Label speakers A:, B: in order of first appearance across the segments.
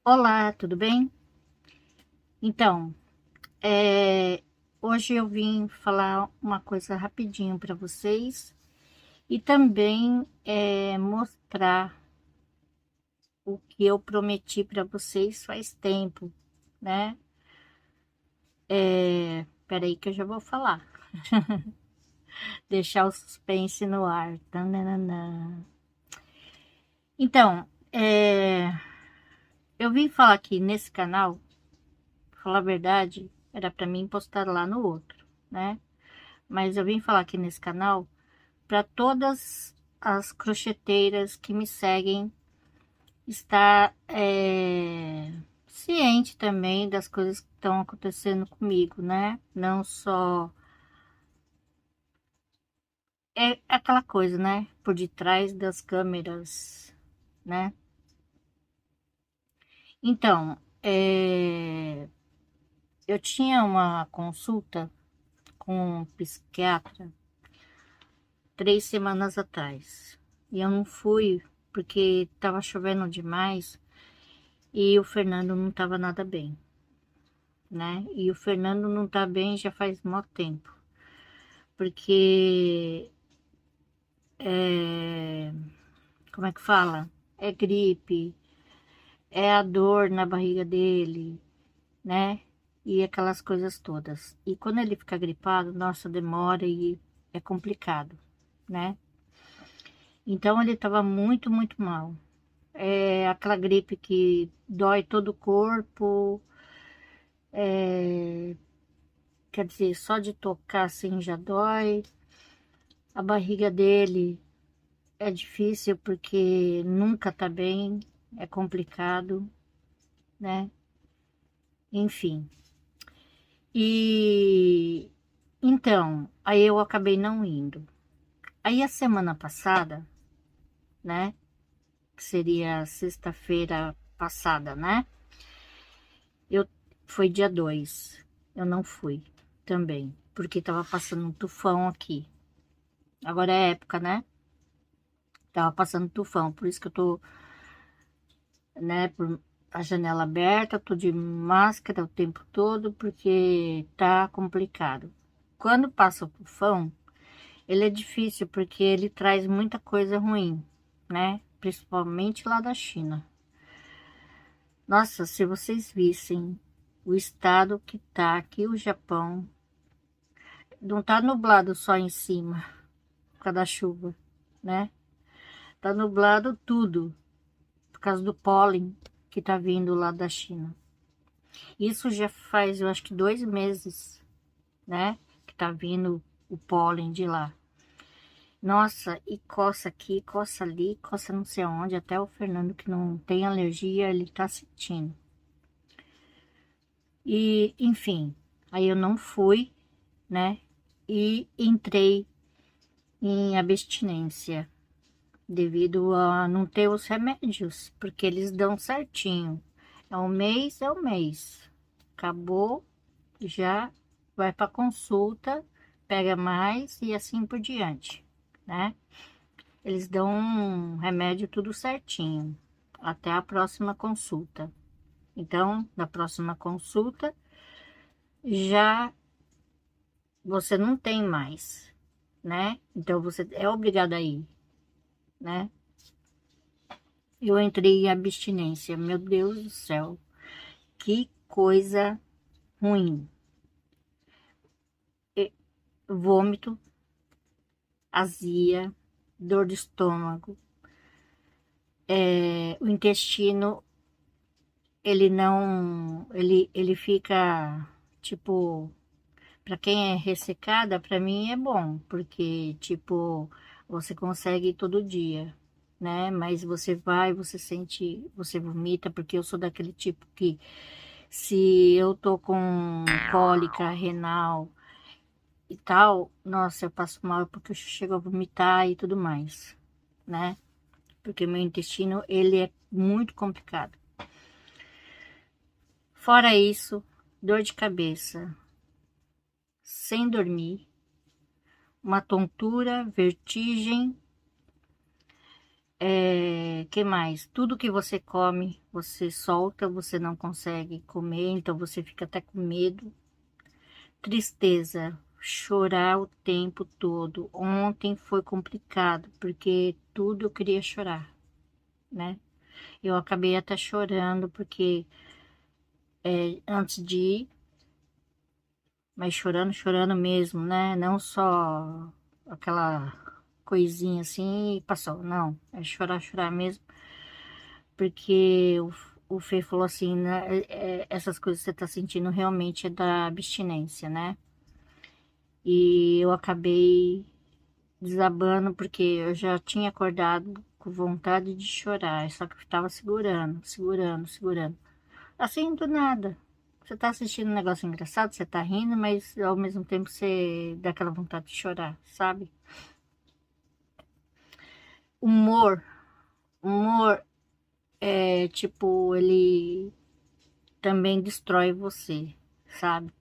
A: Olá, tudo bem? Então, é, hoje eu vim falar uma coisa rapidinho para vocês e também mostrar o que eu prometi para vocês faz tempo, né? Peraí que eu já vou falar. Deixar o suspense no ar. Tananana. Então, eu vim falar aqui nesse canal, pra falar a verdade, era para mim postar lá no outro, né? Mas eu vim falar aqui nesse canal para todas as crocheteiras que me seguem estar ciente também das coisas que estão acontecendo comigo, né? Não só é aquela coisa, né? Por detrás das câmeras, né? Então, eu tinha uma consulta com um psiquiatra 3 semanas atrás e eu não fui porque estava chovendo demais. E o Fernando não estava nada bem, né? E o Fernando não tá bem já faz muito tempo, porque como é que fala? É gripe, é a dor na barriga dele, né? E aquelas coisas todas. E quando ele fica gripado, nossa, demora e é complicado, né? Então ele estava muito, muito mal. É aquela gripe que dói todo o corpo, quer dizer, só de tocar assim já dói. A barriga dele é difícil porque nunca tá bem, é complicado, né? Enfim. E então, aí eu acabei não indo. Aí a semana passada, né? Que seria sexta-feira passada, né? Eu foi dia 2. Eu não fui também, porque tava passando um tufão aqui. Agora é época, né? Tava passando tufão, por isso que eu tô, né, por a janela aberta, tô de máscara o tempo todo, porque tá complicado. Quando passa o tufão, ele é difícil, porque ele traz muita coisa ruim, né? Principalmente lá da China. Nossa, se vocês vissem o estado que tá aqui, o Japão, não tá nublado só em cima, por causa da chuva, né? Tá nublado tudo, por causa do pólen que tá vindo lá da China. Isso já faz, eu acho que 2 meses, né? Que tá vindo o pólen de lá. Nossa, e coça aqui, coça ali, coça não sei aonde. Até o Fernando, que não tem alergia, ele tá sentindo. E, enfim, aí eu não fui, né? E entrei em abstinência devido a não ter os remédios, porque eles dão certinho. É um mês. Acabou, já vai para consulta, pega mais e assim por diante, né? Eles dão um remédio tudo certinho, até a próxima consulta. Então, na próxima consulta, já você não tem mais, né? Então, você é obrigado a ir, né? Eu entrei em abstinência, meu Deus do céu, que coisa ruim. Vômito, azia, dor de estômago, o intestino, ele fica, tipo, para quem é ressecada, para mim é bom, porque, tipo, você consegue ir todo dia, né? Mas você vai, você sente, você vomita, porque eu sou daquele tipo que, se eu tô com cólica renal e tal, nossa, eu passo mal porque eu chego a vomitar e tudo mais, né? Porque meu intestino, ele é muito complicado. Fora isso, dor de cabeça, sem dormir, uma tontura, vertigem, Que mais? Tudo que você come, você solta, você não consegue comer, então você fica até com medo. Tristeza, chorar o tempo todo. Ontem foi complicado, porque tudo eu queria chorar, né? Eu acabei até chorando, porque antes de ir, mas chorando, chorando mesmo, né? Não só aquela coisinha assim e passou, não. É chorar, chorar mesmo, porque o Fê falou assim, né? Essas coisas que você tá sentindo realmente é da abstinência, né? E eu acabei desabando porque eu já tinha acordado com vontade de chorar, só que eu estava segurando, segurando, segurando. Assim, do nada. Você tá assistindo um negócio engraçado, você tá rindo, mas ao mesmo tempo você dá aquela vontade de chorar, sabe? Humor. Humor é tipo, ele também destrói você, sabe?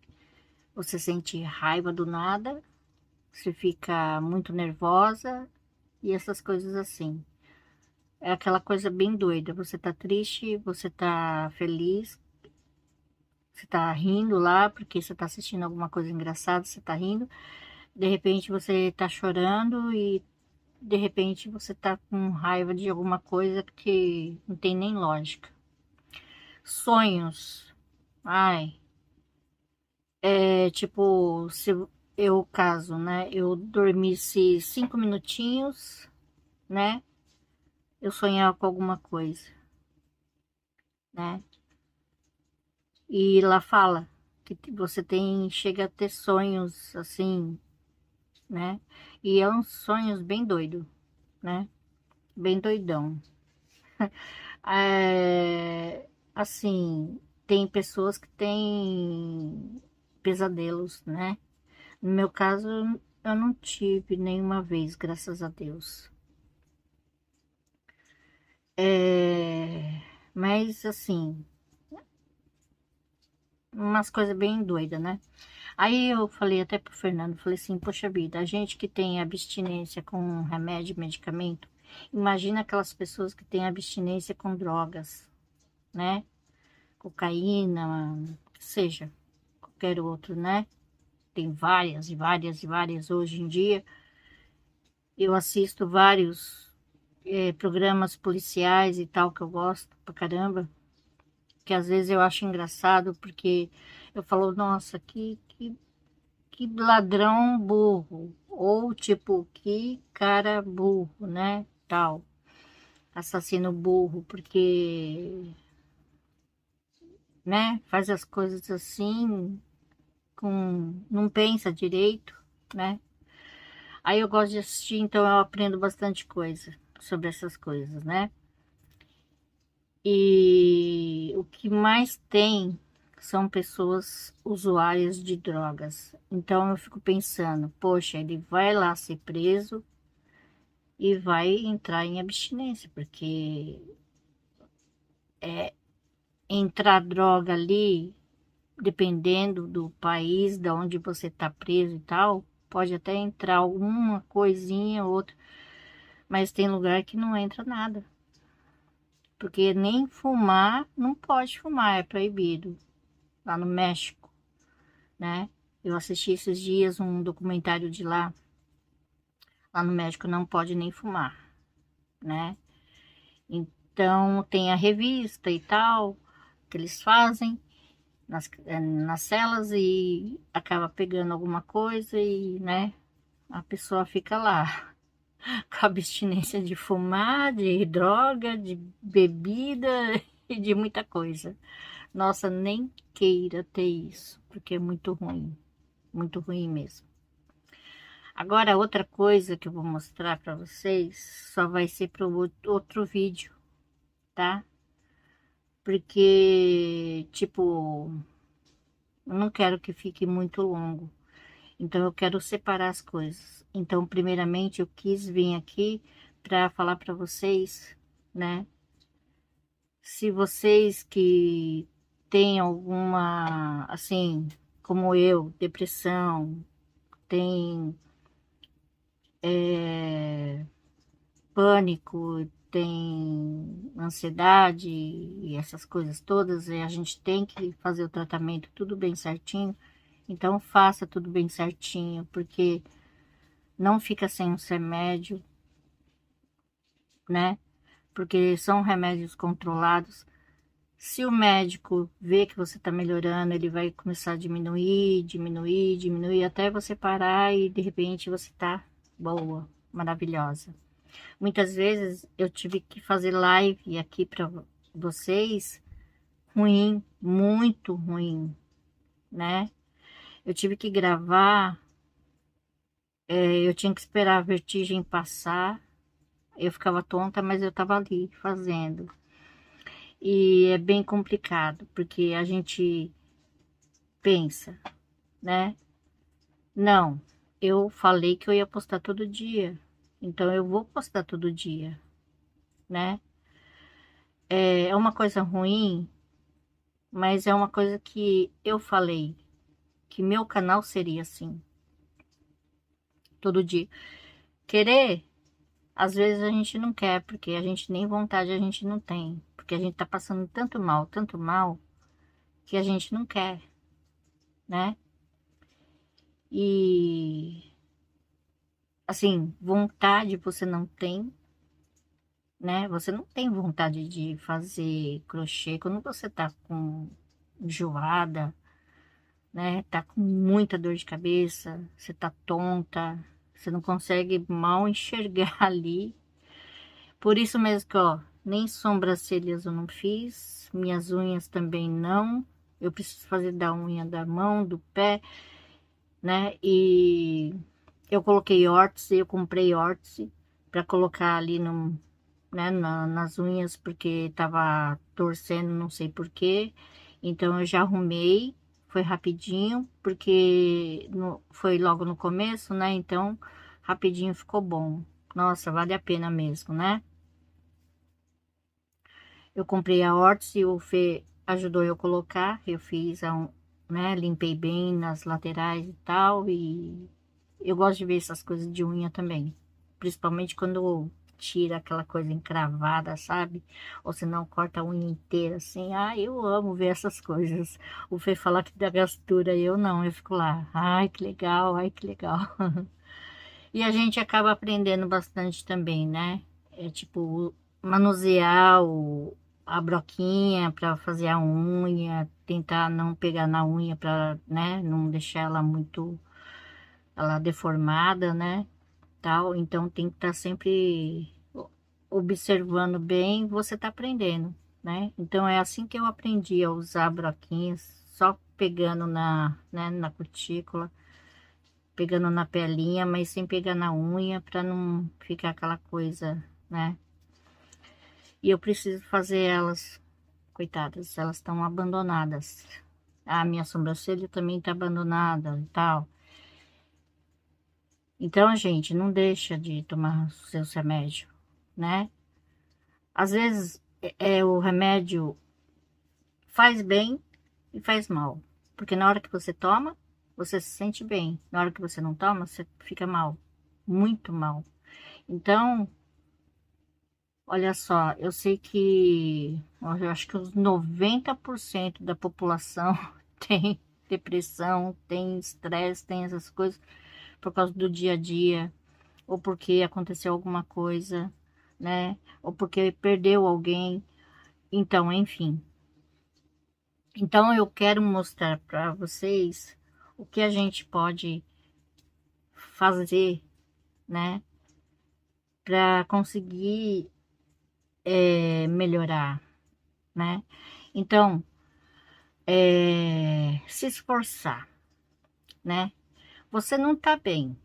A: Você sente raiva do nada, você fica muito nervosa e essas coisas assim. É aquela coisa bem doida. Você tá triste, você tá feliz, você tá rindo lá porque você tá assistindo alguma coisa engraçada, você tá rindo. De repente você tá chorando e de repente você tá com raiva de alguma coisa que não tem nem lógica. Sonhos. Ai, tipo, se eu caso, né? Eu dormisse 5 minutinhos, né? Eu sonhava com alguma coisa, né? E lá fala que você tem, chega a ter sonhos assim, né? E é uns sonhos bem doido, né? Bem doidão. Assim, tem pessoas que têm pesadelos, né? No meu caso, eu não tive nenhuma vez, graças a Deus. Mas assim, umas coisas bem doidas, né? Aí eu falei até pro Fernando, falei assim, poxa vida, a gente que tem abstinência com remédio, medicamento, imagina aquelas pessoas que têm abstinência com drogas, né? Cocaína, que seja, qualquer outro, né? Tem várias e várias e várias hoje em dia. Eu assisto vários programas policiais e tal que eu gosto pra caramba, que às vezes eu acho engraçado porque eu falo, nossa, que ladrão burro, ou tipo, que cara burro, né? Tal, assassino burro, porque, né? Faz as coisas assim, não pensa direito, né? Aí eu gosto de assistir, então eu aprendo bastante coisa sobre essas coisas, né? E o que mais tem são pessoas usuárias de drogas. Então eu fico pensando, poxa, ele vai lá ser preso e vai entrar em abstinência, porque entrar droga ali, dependendo do país, da onde você está preso e tal, pode até entrar alguma coisinha ou outra, mas tem lugar que não entra nada, porque nem fumar, não pode fumar, é proibido, lá no México, né? Eu assisti esses dias um documentário de lá no México não pode nem fumar, né? Então tem a revista e tal, que eles fazem nas celas e acaba pegando alguma coisa e, né, a pessoa fica lá com abstinência de fumar, de droga, de bebida e de muita coisa. Nossa, nem queira ter isso, porque é muito ruim mesmo. Agora, outra coisa que eu vou mostrar para vocês só vai ser para o outro vídeo, tá? Porque, tipo, eu não quero que fique muito longo. Então, eu quero separar as coisas. Então, primeiramente, eu quis vir aqui para falar para vocês, né? Se vocês que têm alguma, assim, como eu, depressão, tem pânico, tem ansiedade e essas coisas todas, e a gente tem que fazer o tratamento tudo bem certinho, então faça tudo bem certinho, porque não fica sem um remédio, né? Porque são remédios controlados. Se o médico vê que você está melhorando, ele vai começar a diminuir, diminuir, diminuir, até você parar e de repente você está boa, maravilhosa. Muitas vezes eu tive que fazer live aqui para vocês, ruim, muito ruim, né? Eu tive que gravar, eu tinha que esperar a vertigem passar, eu ficava tonta, mas eu estava ali fazendo. E é bem complicado, porque a gente pensa, né? Não, eu falei que eu ia postar todo dia, então eu vou postar todo dia, né? É uma coisa ruim, mas é uma coisa que eu falei, que meu canal seria assim, todo dia. Querer, às vezes a gente não quer, porque a gente nem vontade a gente não tem, porque a gente tá passando tanto mal, que a gente não quer, né? E assim, vontade você não tem, né? Você não tem vontade de fazer crochê quando você tá com enjoada, né? Tá com muita dor de cabeça, você tá tonta, você não consegue mal enxergar ali. Por isso mesmo que, ó, nem sobrancelhas eu não fiz, minhas unhas também não. Eu preciso fazer da unha da mão, do pé, né? E eu coloquei órtese, eu comprei órtese para colocar ali no, né, nas unhas, porque tava torcendo, não sei por quê. Então eu já arrumei, foi rapidinho, porque foi logo no começo, né? Então rapidinho ficou bom. Nossa, vale a pena mesmo, né? Eu comprei a órtese, o Fê ajudou eu a colocar, eu fiz, né, limpei bem nas laterais e tal, e eu gosto de ver essas coisas de unha também, principalmente quando tira aquela coisa encravada, sabe? Ou se não, corta a unha inteira, assim, eu amo ver essas coisas. O Fê fala que dá gastura, eu não, eu fico lá, ai, que legal, ai, que legal. E a gente acaba aprendendo bastante também, né? É tipo, manusear a broquinha para fazer a unha, tentar não pegar na unha para, né, não deixar ela muito, ela deformada, né? Tal. Então tem que estar sempre observando bem, você tá aprendendo, né? Então é assim que eu aprendi a usar broquinhas, só pegando né, na cutícula, pegando na pelinha, mas sem pegar na unha, para não ficar aquela coisa, né? E eu preciso fazer elas, coitadas, elas estão abandonadas. A minha sobrancelha também tá abandonada e tal. Então, gente, não deixa de tomar seus remédios, né? Às vezes o remédio faz bem e faz mal. Porque na hora que você toma, você se sente bem. Na hora que você não toma, você fica mal. Muito mal. Então, olha só, eu sei que eu acho que os 90% da população tem depressão, tem estresse, tem essas coisas por causa do dia a dia, ou porque aconteceu alguma coisa, né? Ou porque perdeu alguém. Então, enfim. Então, eu quero mostrar para vocês o que a gente pode fazer, né? Para conseguir melhorar, né? Então, se esforçar, né? Você não tá bem,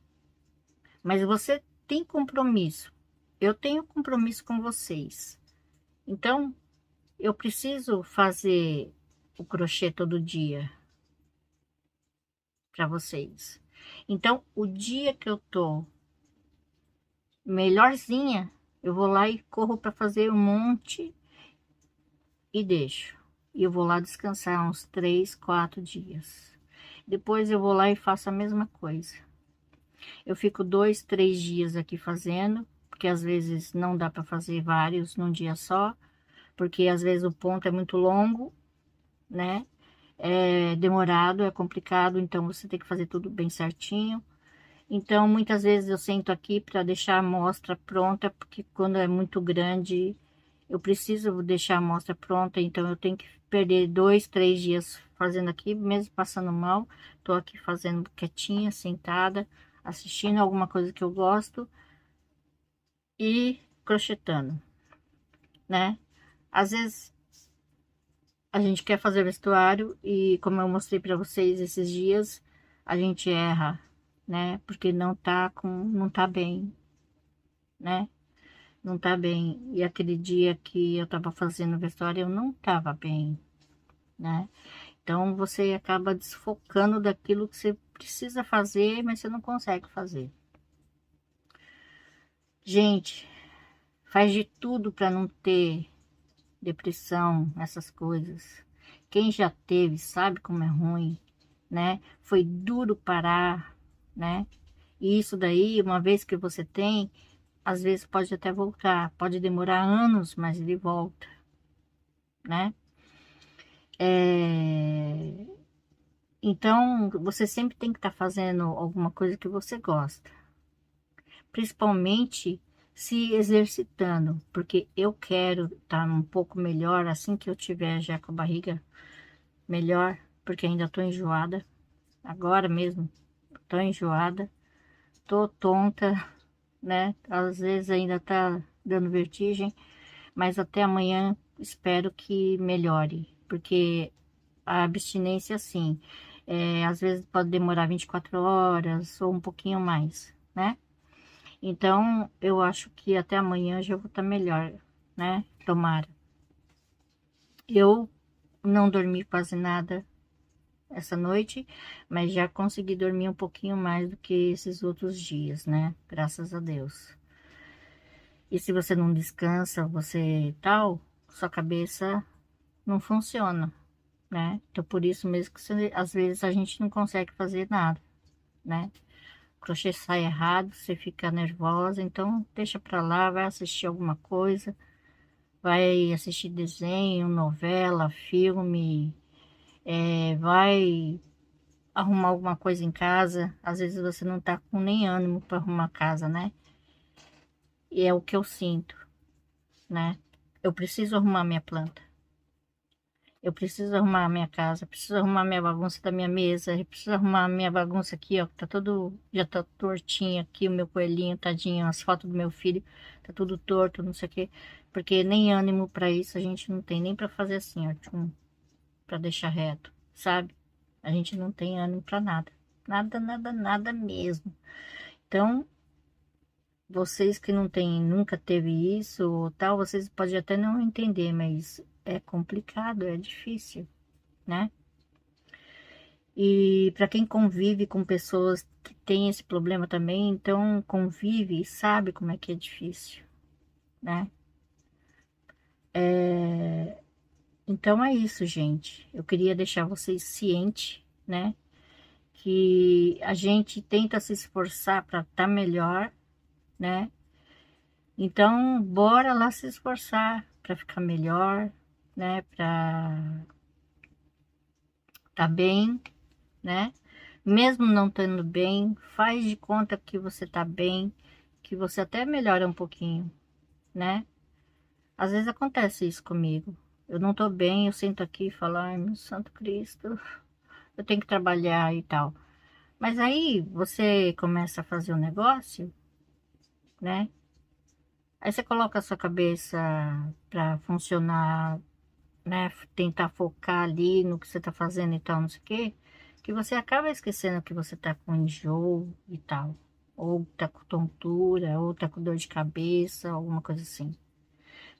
A: mas você tem compromisso. Eu tenho compromisso com vocês. Então, eu preciso fazer o crochê todo dia para vocês. Então, o dia que eu tô melhorzinha, eu vou lá e corro para fazer um monte e deixo. E eu vou lá descansar uns 3, 4 dias. Depois eu vou lá e faço a mesma coisa. Eu fico 2, 3 dias aqui fazendo, porque às vezes não dá para fazer vários num dia só, porque às vezes o ponto é muito longo, né? É demorado, é complicado, então você tem que fazer tudo bem certinho. Então, muitas vezes eu sento aqui para deixar a amostra pronta, porque quando é muito grande, eu preciso deixar a amostra pronta, então eu tenho que perder 2, 3 dias fazendo aqui, mesmo passando mal. Estou aqui fazendo quietinha, sentada, assistindo alguma coisa que eu gosto e crochetando, né? Às vezes a gente quer fazer vestuário e, como eu mostrei para vocês esses dias, a gente erra, né? Porque não tá bem, né? Não tá bem. E aquele dia que eu tava fazendo vestuário, eu não tava bem, né? Então você acaba desfocando daquilo que você precisa fazer, mas você não consegue fazer. Gente, faz de tudo para não ter depressão, essas coisas. Quem já teve sabe como é ruim, né? Foi duro parar, né? E isso daí, uma vez que você tem, às vezes pode até voltar, pode demorar anos, mas ele volta, né? É... Então, você sempre tem que estar fazendo alguma coisa que você gosta, principalmente se exercitando, porque eu quero estar um pouco melhor assim que eu tiver já com a barriga melhor, porque ainda estou enjoada, agora mesmo estou enjoada, estou tonta, né? Às vezes ainda tá dando vertigem, mas até amanhã espero que melhore, porque a abstinência, assim, às vezes pode demorar 24 horas ou um pouquinho mais, né? Então, eu acho que até amanhã já vou estar melhor, né? Tomara. Eu não dormi quase nada essa noite, mas já consegui dormir um pouquinho mais do que esses outros dias, né? Graças a Deus. E se você não descansa, você tal, sua cabeça não funciona, né? Então, por isso mesmo que às vezes a gente não consegue fazer nada, né? O crochê sai errado, você fica nervosa, então deixa pra lá, vai assistir alguma coisa, vai assistir desenho, novela, filme, vai arrumar alguma coisa em casa. Às vezes você não tá com nem ânimo para arrumar a casa, né? E é o que eu sinto, né? Eu preciso arrumar minha planta. Eu preciso arrumar a minha casa, preciso arrumar minha bagunça da minha mesa, eu preciso arrumar a minha bagunça aqui, ó, que tá todo, já tá tortinho aqui, o meu coelhinho, tadinho, as fotos do meu filho, tá tudo torto, não sei o quê, porque nem ânimo pra isso a gente não tem, nem pra fazer assim, ó, tchum, pra deixar reto, sabe? A gente não tem ânimo pra nada, nada, nada, nada mesmo. Então, vocês que não têm, nunca teve isso ou tal, vocês podem até não entender, mas é complicado, é difícil, né? E para quem convive com pessoas que têm esse problema também, então convive e sabe como é que é difícil, né? Então é isso, gente. Eu queria deixar vocês cientes, né? Que a gente tenta se esforçar para estar melhor, né? Então, bora lá se esforçar para ficar melhor, né? Para estar bem, né? Mesmo não estando bem, faz de conta que você tá bem, que você até melhora um pouquinho, né? Às vezes acontece isso comigo. Eu não tô bem, eu sento aqui e falo, ai, meu Santo Cristo, eu tenho que trabalhar e tal. Mas aí você começa a fazer um negócio, né? Aí você coloca a sua cabeça para funcionar, né? Tentar focar ali no que você tá fazendo e tal, não sei o quê, que você acaba esquecendo que você tá com enjoo e tal. Ou tá com tontura, ou tá com dor de cabeça, alguma coisa assim.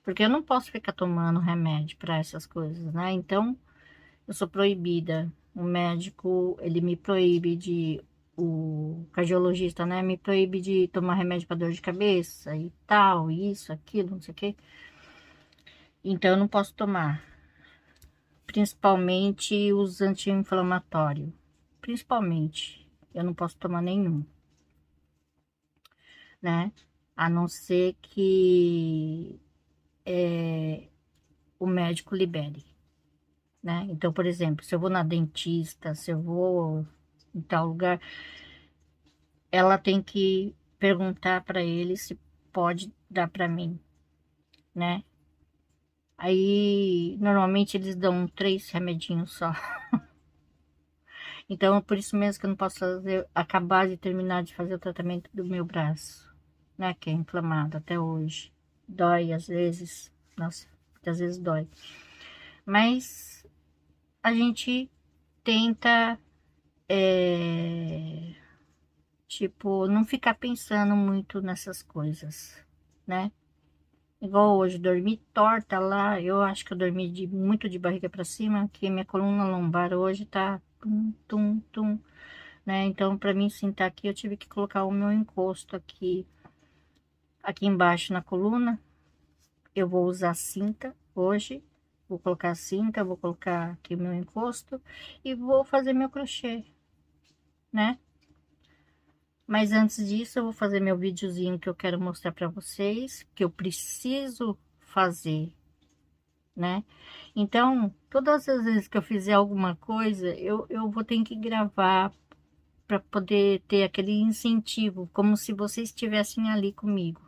A: Porque eu não posso ficar tomando remédio para essas coisas, né? Então, eu sou proibida. O médico, ele me proíbe de... O cardiologista, né? Me proíbe de tomar remédio para dor de cabeça e tal, isso, aquilo, não sei o quê. Então, eu não posso tomar. Principalmente os anti-inflamatórios. Principalmente. Eu não posso tomar nenhum, né? a não ser que o médico libere, né? Então, por exemplo, se eu vou na dentista, se eu vou em tal lugar, ela tem que perguntar para ele se pode dar para mim, né? Aí, normalmente eles dão 3 remedinhos só. Então, é por isso mesmo que eu não posso acabar de terminar de fazer o tratamento do meu braço, né? Que é inflamado até hoje. Dói às vezes, nossa, muitas vezes dói. Mas a gente tenta, tipo, não ficar pensando muito nessas coisas, né? Igual hoje, dormi torta lá, eu acho que eu dormi muito de barriga para cima, que minha coluna lombar hoje tá tum, tum, tum, né? Então, para mim sentar aqui, eu tive que colocar o meu encosto aqui embaixo na coluna. Eu vou usar cinta hoje, vou colocar cinta, vou colocar aqui o meu encosto e vou fazer meu crochê, né? Mas antes disso, eu vou fazer meu videozinho que eu quero mostrar para vocês, que eu preciso fazer, né? Então, todas as vezes que eu fizer alguma coisa, eu vou ter que gravar para poder ter aquele incentivo, como se vocês estivessem ali comigo,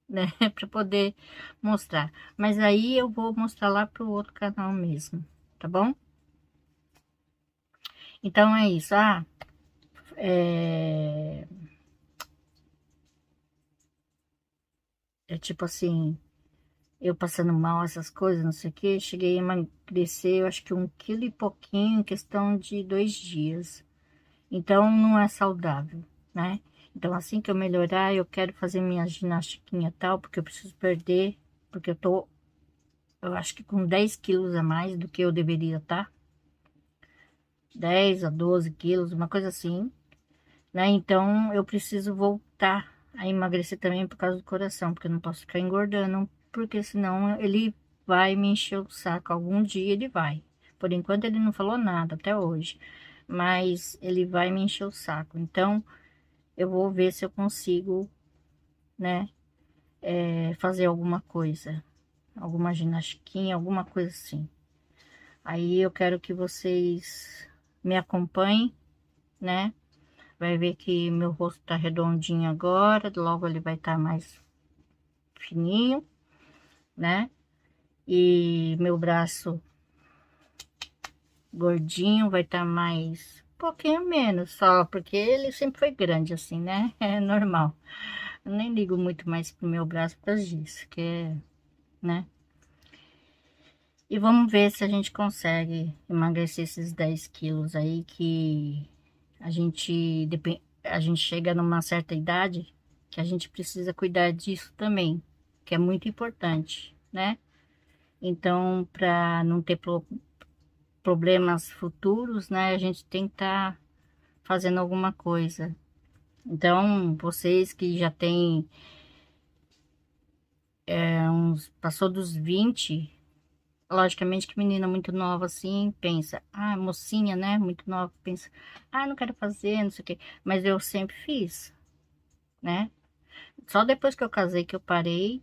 A: né? Para poder mostrar. Mas aí eu vou mostrar lá pro outro canal mesmo, tá bom? Então é isso. É, é tipo assim, eu passando mal, essas coisas, não sei o que, cheguei a emagrecer, eu acho que 1 quilo e pouquinho em questão de 2 dias. Então não é saudável, né? Então assim que eu melhorar, eu quero fazer minha ginastiquinha e tal, porque eu preciso perder, porque eu acho que com 10 quilos a mais do que eu deveria estar, 10 a 12 quilos, uma coisa assim, né? Então eu preciso voltar a emagrecer também por causa do coração, porque eu não posso ficar engordando, porque senão ele vai me encher o saco. Algum dia ele vai. Por enquanto ele não falou nada até hoje, mas ele vai me encher o saco. Então eu vou ver se eu consigo, né, fazer alguma coisa, alguma ginastiquinha, alguma coisa assim. Aí eu quero que vocês me acompanhem, né? Vai ver que meu rosto tá redondinho agora, logo ele vai estar mais fininho, né? E meu braço gordinho vai estar mais, um pouquinho menos só, porque ele sempre foi grande assim, né? É normal. Eu nem ligo muito mais pro meu braço por causa disso, que é, né? E vamos ver se a gente consegue emagrecer esses 10 quilos aí, que a gente chega numa certa idade que a gente precisa cuidar disso também, que é muito importante, né? Então, para não ter problemas futuros, né, a gente tem que estar fazendo alguma coisa. Então, vocês que já têm passou dos 20, logicamente que menina muito nova assim, pensa, mocinha, né, muito nova, pensa, não quero fazer, não sei o quê. Mas eu sempre fiz, né? Só depois que eu casei que eu parei,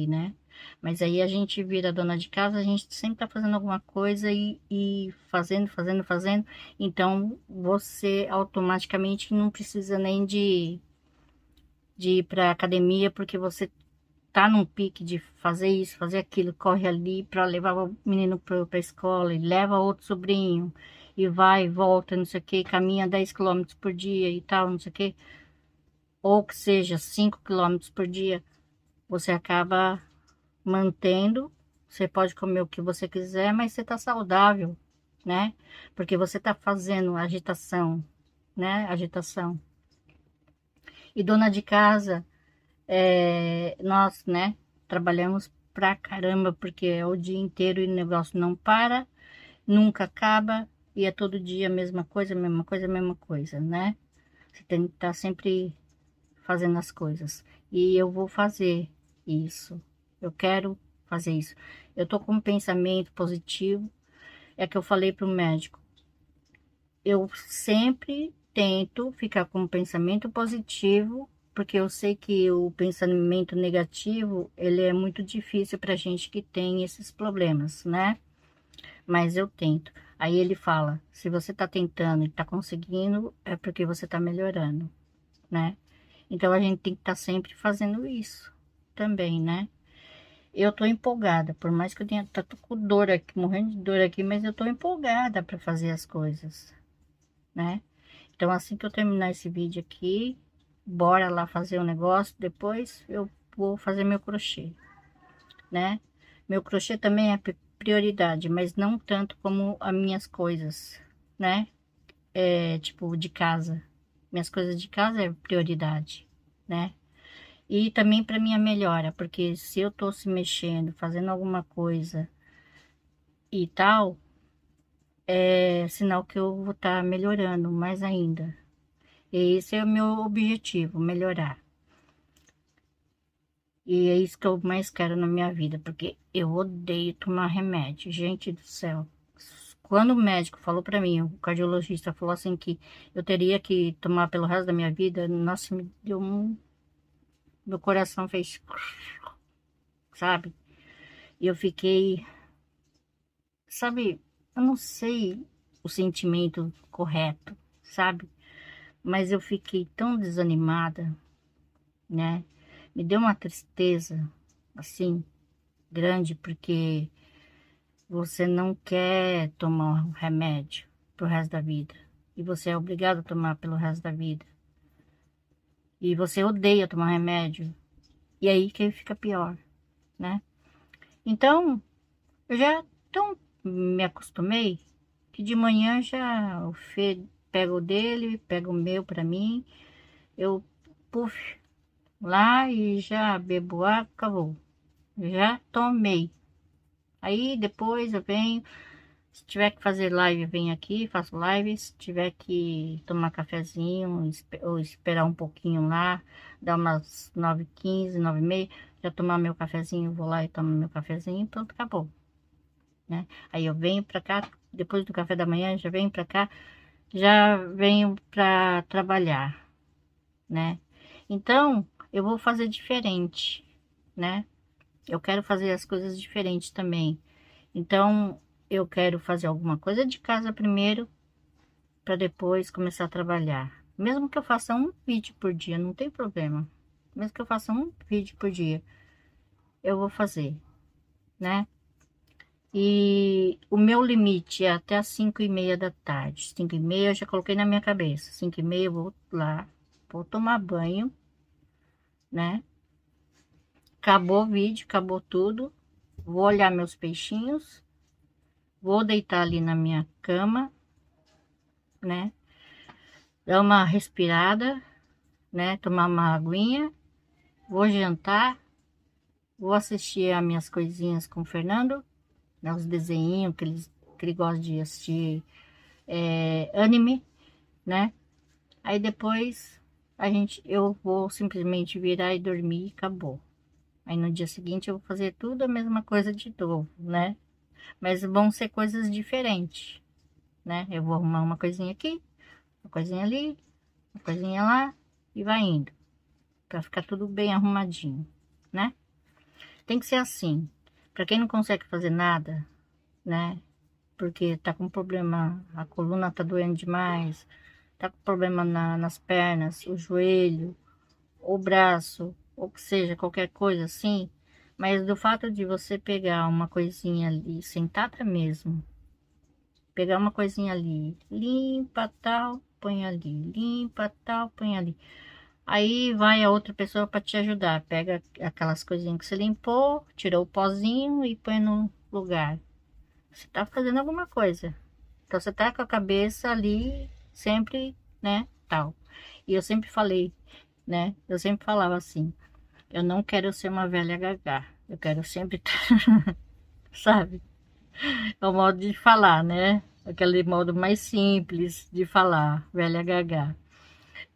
A: né? Mas aí a gente vira dona de casa, a gente sempre tá fazendo alguma coisa e fazendo, fazendo, fazendo. Então, você automaticamente não precisa nem de ir pra academia, porque você tá num pique de fazer isso, fazer aquilo, corre ali para levar o menino pra escola, e leva outro sobrinho, e vai e volta, não sei o que, caminha 10 quilômetros por dia e tal, não sei o que, ou que seja 5 quilômetros por dia, você acaba mantendo. Você pode comer o que você quiser, mas você tá saudável, né? Porque você tá fazendo agitação, né? Agitação. E dona de casa, nós, né, trabalhamos pra caramba, porque é o dia inteiro e o negócio não para, nunca acaba, e é todo dia a mesma coisa, a mesma coisa, a mesma coisa, né? Você tem que estar sempre fazendo as coisas. E eu vou fazer isso. Eu quero fazer isso. Eu tô com um pensamento positivo, é que eu falei pro médico. Eu sempre tento ficar com um pensamento positivo, porque eu sei que o pensamento negativo, ele é muito difícil pra gente que tem esses problemas, né? Mas eu tento. Aí ele fala, se você tá tentando e tá conseguindo, é porque você tá melhorando, né? Então a gente tem que estar sempre fazendo isso também, né? Eu tô empolgada, por mais que eu tenha, tô com dor aqui, morrendo de dor aqui, mas eu tô empolgada para fazer as coisas, né? Então assim que eu terminar esse vídeo aqui, bora lá fazer o negócio, depois eu vou fazer meu crochê, né? Meu crochê também é prioridade, mas não tanto como as minhas coisas, né? É tipo de casa. Minhas coisas de casa é prioridade, né? E também para minha melhora, porque se eu tô se mexendo, fazendo alguma coisa e tal, é sinal que eu vou estar melhorando mais ainda. E esse é o meu objetivo, melhorar. E é isso que eu mais quero na minha vida, porque eu odeio tomar remédio. Gente do céu. Quando o médico falou para mim, o cardiologista falou assim que eu teria que tomar pelo resto da minha vida, nossa, me deu um... Meu coração fez... Sabe? E eu fiquei... Sabe, eu não sei o sentimento correto, sabe? Mas eu fiquei tão desanimada, né? Me deu uma tristeza, assim, grande, porque você não quer tomar um remédio pro resto da vida. E você é obrigado a tomar pelo resto da vida. E você odeia tomar remédio. E aí que fica pior, né? Então, eu já tão me acostumei que de manhã já o Fê pega o dele, pega o meu para mim, eu puf lá e já bebo água, acabou. Já tomei. Aí depois eu venho, se tiver que fazer live, eu venho aqui, faço live, se tiver que tomar cafezinho ou esperar um pouquinho lá, dá umas 9h15, 9h30, já tomar meu cafezinho, vou lá e tomo meu cafezinho, pronto, acabou. Né? Aí eu venho para cá, depois do café da manhã, já venho para cá, já venho para trabalhar, né? Então, eu vou fazer diferente, né? Eu quero fazer as coisas diferentes também. Então, eu quero fazer alguma coisa de casa primeiro, para depois começar a trabalhar. Mesmo que eu faça um vídeo por dia, não tem problema. Mesmo que eu faça um vídeo por dia, eu vou fazer, né? E o meu limite é até as 5h30 da tarde. 5h30 eu já coloquei na minha cabeça. 5h30 eu vou lá, vou tomar banho, né? Acabou o vídeo, acabou tudo. Vou olhar meus peixinhos. Vou deitar ali na minha cama, né? Dar uma respirada, né? Tomar uma aguinha. Vou jantar. Vou assistir as minhas coisinhas com o Fernando, né? Os desenhinhos que ele gosta de assistir, anime, né? Aí depois eu vou simplesmente virar e dormir e acabou. Aí no dia seguinte eu vou fazer tudo a mesma coisa de novo, né? Mas vão ser coisas diferentes, né? Eu vou arrumar uma coisinha aqui, uma coisinha ali, uma coisinha lá e vai indo, para ficar tudo bem arrumadinho, né? Tem que ser assim. Para quem não consegue fazer nada, né? Porque tá com problema, a coluna tá doendo demais, tá com problema nas pernas, o joelho, o braço, ou que seja, qualquer coisa assim. Mas do fato de você pegar uma coisinha ali, sentada mesmo, pegar uma coisinha ali, limpa tal, põe ali, limpa tal, põe ali. Aí vai a outra pessoa para te ajudar. Pega aquelas coisinhas que você limpou, tirou o pozinho e põe no lugar. Você tá fazendo alguma coisa. Então você tá com a cabeça ali sempre, né, tal. E eu sempre falei, né? Eu sempre falava assim, eu não quero ser uma velha gagá. Eu quero sempre, sabe? É o modo de falar, né? Aquele modo mais simples de falar, velha gagá.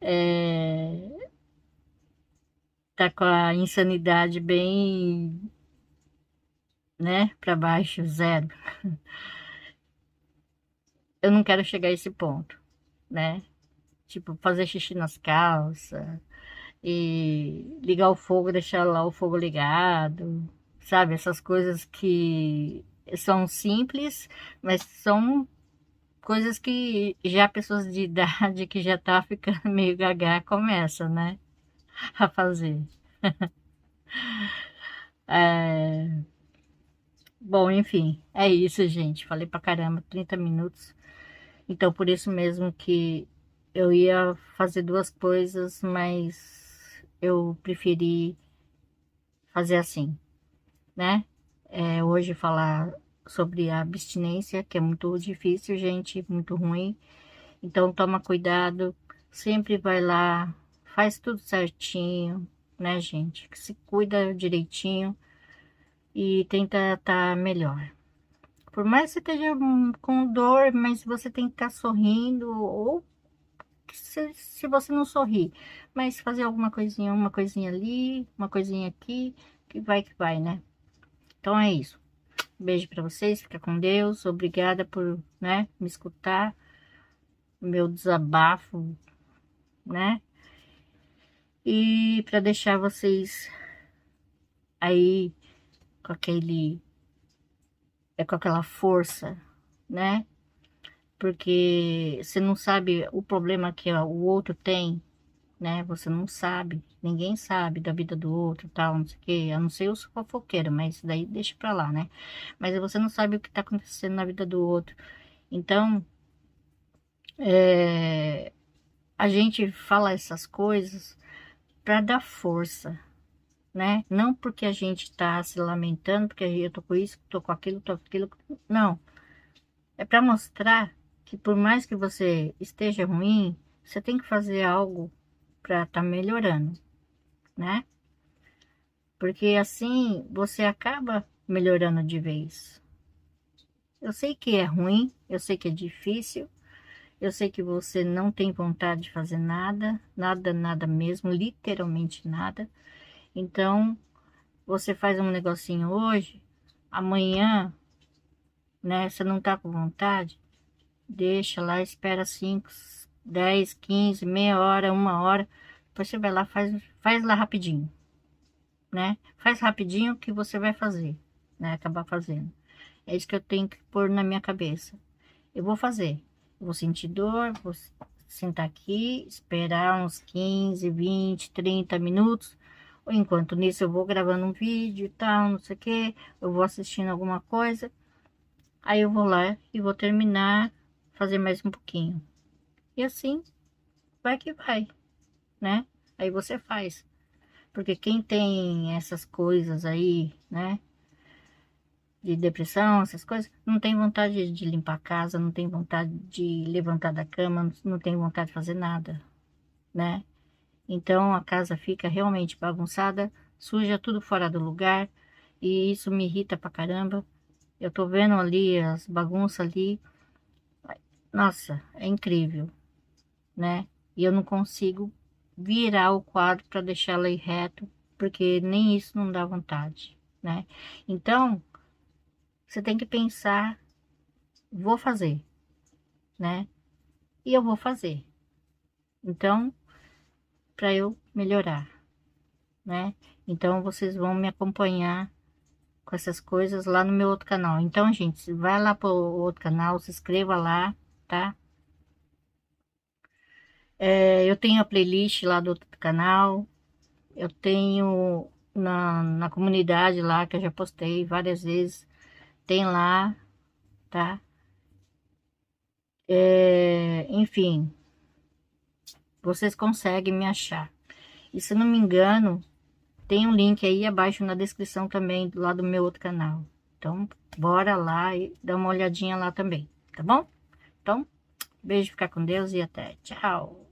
A: É, tá com a insanidade bem, né, para baixo, zero. Eu não quero chegar a esse ponto, né? Tipo, fazer xixi nas calças, e ligar o fogo, deixar lá o fogo ligado, sabe? Essas coisas que são simples, mas são coisas que já pessoas de idade que já tá ficando meio gaga começam, né? A fazer. É, bom, enfim, é isso, gente. Falei pra caramba, 30 minutos. Então, por isso mesmo que eu ia fazer duas coisas, mas eu preferi fazer assim, né? Hoje falar sobre a abstinência, que é muito difícil, gente, muito ruim. Então, toma cuidado, sempre vai lá, faz tudo certinho, né, gente? Se cuida direitinho e tenta estar melhor. Por mais que você esteja com dor, mas você tem que estar sorrindo, ou se você não sorrir, mas fazer alguma coisinha, uma coisinha ali, uma coisinha aqui, que vai, né? Então é isso. Beijo pra vocês, fica com Deus. Obrigada por, né, me escutar, meu desabafo, né? E para deixar vocês aí com com aquela força, né? Porque você não sabe o problema que o outro tem, né? Você não sabe, ninguém sabe da vida do outro, tal, não sei o quê. A não ser os fofoqueiros, mas daí deixa pra lá, né? Mas você não sabe o que tá acontecendo na vida do outro. Então, a gente fala essas coisas para dar força, né? Não porque a gente tá se lamentando, porque eu tô com isso, tô com aquilo, tô com aquilo. Não. É para mostrar que por mais que você esteja ruim, você tem que fazer algo para estar melhorando, né? Porque assim você acaba melhorando de vez. Eu sei que é ruim, eu sei que é difícil, eu sei que você não tem vontade de fazer nada, nada, nada mesmo, literalmente nada. Então, você faz um negocinho hoje, amanhã, né, você não tá com vontade, deixa lá, espera 5, 10, 15, meia hora, uma hora, depois você vai lá, faz lá rapidinho, né? Faz rapidinho que você vai fazer, né? Acabar fazendo. É isso que eu tenho que pôr na minha cabeça. Eu vou fazer. Eu vou sentir dor, vou sentar aqui, esperar uns 15, 20, 30 minutos. Enquanto nisso eu vou gravando um vídeo e tal, não sei o que. Eu vou assistindo alguma coisa. Aí eu vou lá e vou terminar, fazer mais um pouquinho. E assim, vai que vai, né? Aí você faz. Porque quem tem essas coisas aí, né? De depressão, essas coisas, não tem vontade de limpar a casa, não tem vontade de levantar da cama, não tem vontade de fazer nada, né? Então a casa fica realmente bagunçada, suja tudo fora do lugar, e isso me irrita pra caramba. Eu tô vendo ali as bagunças ali, nossa, é incrível, né? E eu não consigo virar o quadro para deixá-lo aí reto, porque nem isso não dá vontade, né? Então, você tem que pensar, vou fazer, né? E eu vou fazer. Então, para eu melhorar, né? Então, vocês vão me acompanhar com essas coisas lá no meu outro canal. Então, gente, vai lá pro outro canal, se inscreva lá, tá? Eu tenho a playlist lá do outro canal. Eu tenho na comunidade lá, que eu já postei várias vezes, tem lá, tá? Enfim, vocês conseguem me achar. E se não me engano, tem um link aí abaixo na descrição também, lá do meu outro canal. Então, bora lá e dá uma olhadinha lá também, tá bom? Então, beijo, fica com Deus e até. Tchau!